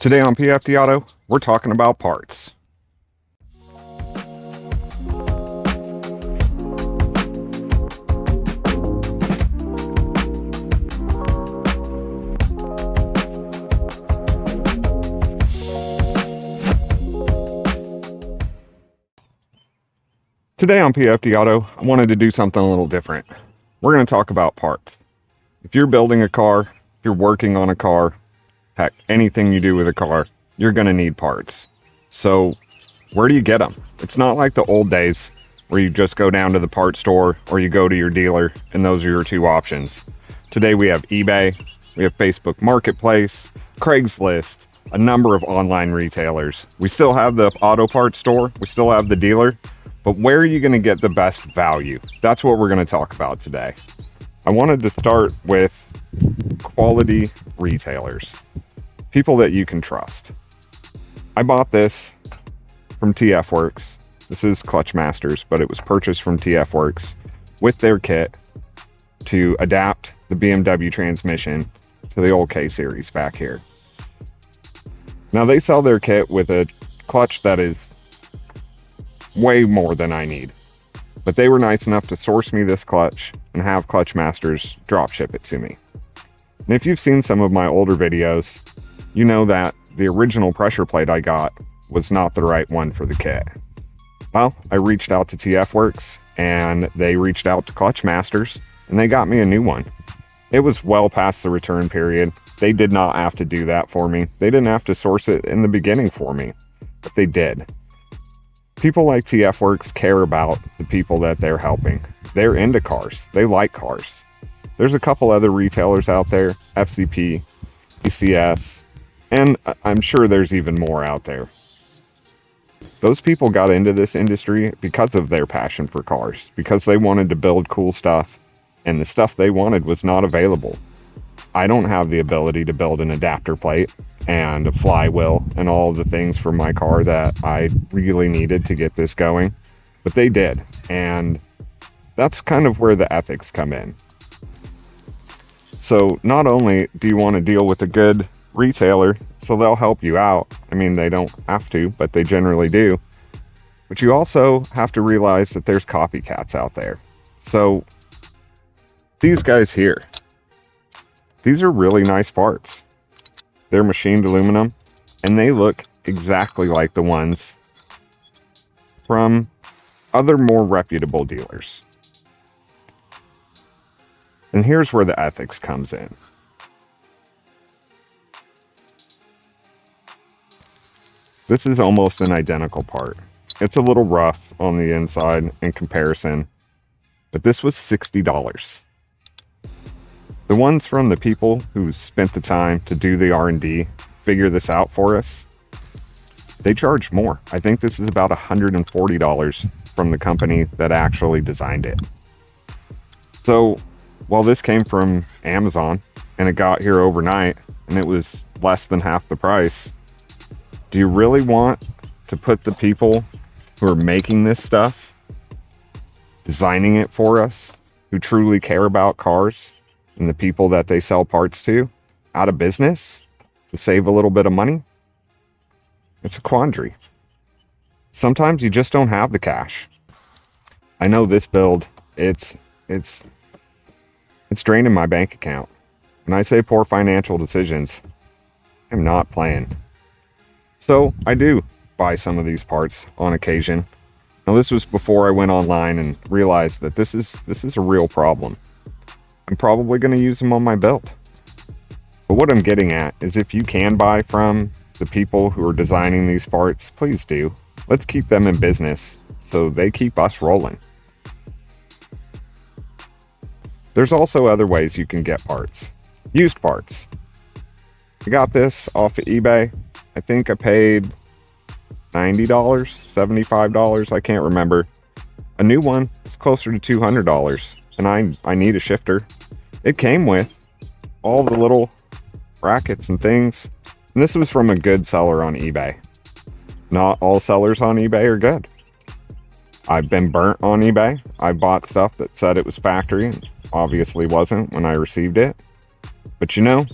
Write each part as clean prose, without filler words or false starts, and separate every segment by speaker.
Speaker 1: Today on PFDAuto, we're talking about parts. Today on PFDAuto, I wanted to do something a little different. We're going to talk about parts. If you're building a car, if you're working on a car, heck, anything you do with a car, you're going to need parts. So where do you get them? It's not like the old days where you just go down to the parts store or you go to your dealer and those are your two options. Today we have eBay, we have Facebook Marketplace, Craigslist, a number of online retailers. We still have the auto parts store, we still have the dealer, but where are you going to get the best value? That's what we're going to talk about today. I wanted to start with quality retailers, people that you can trust. I bought this from TF Works. This is Clutch Masters, but it was purchased from TF Works with their kit to adapt the BMW transmission to the old K series back here. Now they sell their kit with a clutch that is way more than I need, but they were nice enough to source me this clutch and have Clutch Masters drop ship it to me. And if you've seen some of my older videos, you know that the original pressure plate I got was not the right one for the kit. Well, I reached out to TF Works and they reached out to Clutch Masters and they got me a new one. It was well past the return period. They did not have to do that for me. They didn't have to source it in the beginning for me, but they did. People like TF Works care about the people that they're helping. They're into cars. They like cars. There's a couple other retailers out there, FCP, ECS, and I'm sure there's even more out there. Those people got into this industry because of their passion for cars, because they wanted to build cool stuff, and the stuff they wanted was not available. I don't have the ability to build an adapter plate and a flywheel and all the things for my car that I really needed to get this going, but they did, and that's kind of where the ethics come in. So not only do you want to deal with a good retailer, so they'll help you out. I mean, they don't have to, but they generally do. But you also have to realize that there's copycats out there. So these guys here, these are really nice parts. They're machined aluminum and they look exactly like the ones from other more reputable dealers. And here's where the ethics comes in. This is almost an identical part. It's a little rough on the inside in comparison, but this was $60. The ones from the people who spent the time to do the R&D, figure this out for us, they charge more. I think this is about $140 from the company that actually designed it. So while this came from Amazon and it got here overnight and it was less than half the price, do you really want to put the people who are making this stuff, designing it for us, who truly care about cars and the people that they sell parts to, out of business to save a little bit of money? It's a quandary. Sometimes you just don't have the cash. I know this build, it's draining my bank account. When I say poor financial decisions, I'm not playing. So I do buy some of these parts on occasion. Now this was before I went online and realized that this is a real problem. I'm probably going to use them on my build. But what I'm getting at is if you can buy from the people who are designing these parts, please do. Let's keep them in business so they keep us rolling. There's also other ways you can get parts. Used parts. I got this off of eBay. I think I paid $90, $75, I can't remember. A new one is closer to $200, and I need a shifter. It came with all the little brackets and things, and this was from a good seller on eBay. Not all sellers on eBay are good. I've been burnt on eBay. I bought stuff that said it was factory and obviously wasn't when I received it. But you know,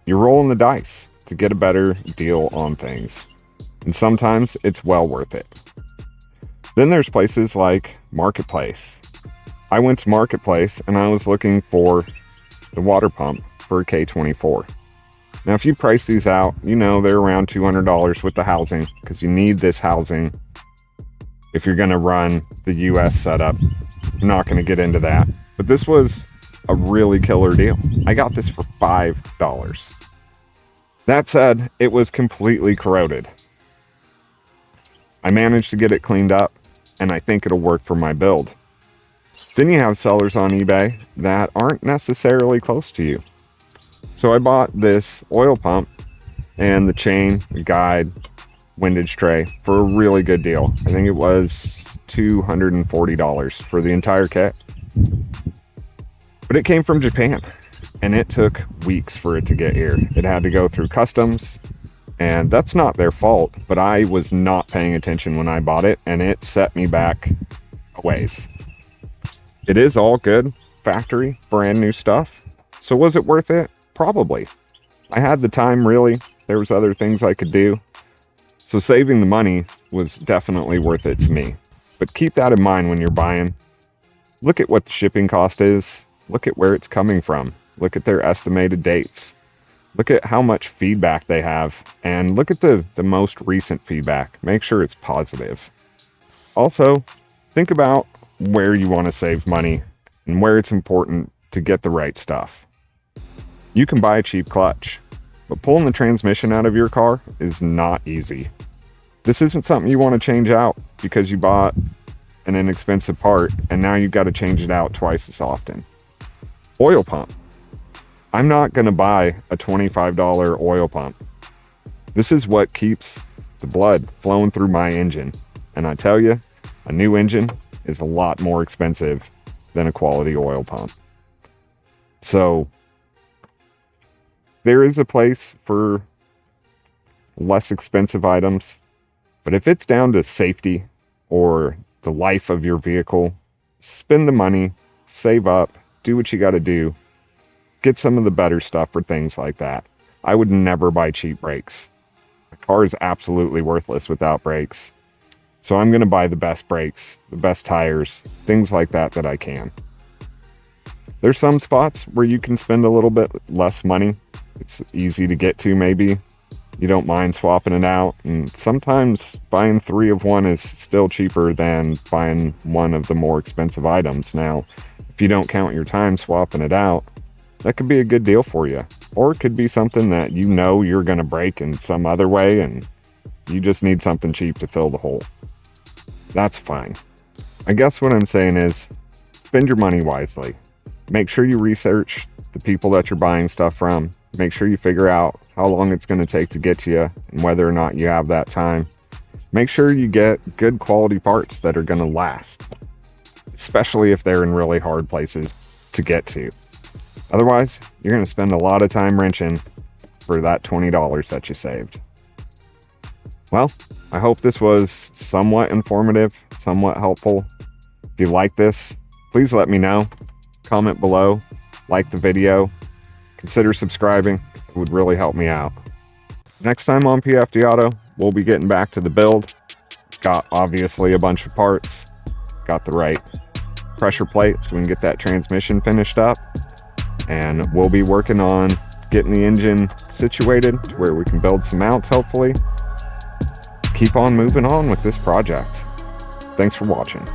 Speaker 1: you're rolling the dice to to get a better deal on things. And sometimes it's well worth it. Then there's places like Marketplace. I went to Marketplace and I was looking for the water pump for a K24. Now, if you price these out, you know they're around $200 with the housing, because you need this housing if you're going to run the US setup. I'm not going to get into that, but this was a really killer deal. I got this for $5. That said, it was completely corroded. I managed to get it cleaned up, and I think it'll work for my build. Then you have sellers on eBay that aren't necessarily close to you. So I bought this oil pump and the chain, the guide, windage tray for a really good deal. I think it was $240 for the entire kit. But it came from Japan, and it took weeks for it to get here. It had to go through customs, and that's not their fault, but I was not paying attention when I bought it, and it set me back a ways. It is all good, factory, brand new stuff. So was it worth it? Probably. I had the time, really. There was other things I could do. So saving the money was definitely worth it to me. But keep that in mind when you're buying. Look at what the shipping cost is. Look at where it's coming from. Look at their estimated dates. Look at how much feedback they have. And look at the most recent feedback. Make sure it's positive. Also, think about where you want to save money and where it's important to get the right stuff. You can buy a cheap clutch, but pulling the transmission out of your car is not easy. This isn't something you want to change out because you bought an inexpensive part and now you've got to change it out twice as often. Oil pump. I'm not going to buy a $25 oil pump. This is what keeps the blood flowing through my engine. And I tell you, a new engine is a lot more expensive than a quality oil pump. So there is a place for less expensive items, but if it's down to safety or the life of your vehicle, spend the money, save up, do what you got to do, get some of the better stuff for things like that. I would never buy cheap brakes. A car is absolutely worthless without brakes. So I'm going to buy the best brakes, the best tires, things like that I can. There's some spots where you can spend a little bit less money. It's easy to get to, maybe. You don't mind swapping it out. And sometimes buying 3 of one is still cheaper than buying one of the more expensive items. Now, if you don't count your time swapping it out, that could be a good deal for you. Or it could be something that you know you're going to break in some other way and you just need something cheap to fill the hole. That's fine. I guess what I'm saying is, spend your money wisely. Make sure you research the people that you're buying stuff from. Make sure you figure out how long it's going to take to get to you and whether or not you have that time. Make sure you get good quality parts that are going to last, especially if they're in really hard places to get to. Otherwise, you're going to spend a lot of time wrenching for that $20 that you saved. Well, I hope this was somewhat informative, somewhat helpful. If you like this, please let me know. Comment below, like the video, consider subscribing. It would really help me out. Next time on PFDAuto, we'll be getting back to the build. Got obviously a bunch of parts. Got the right pressure plate so we can get that transmission finished up. And we'll be working on getting the engine situated to where we can build some mounts, hopefully. Keep on moving on with this project. Thanks for watching.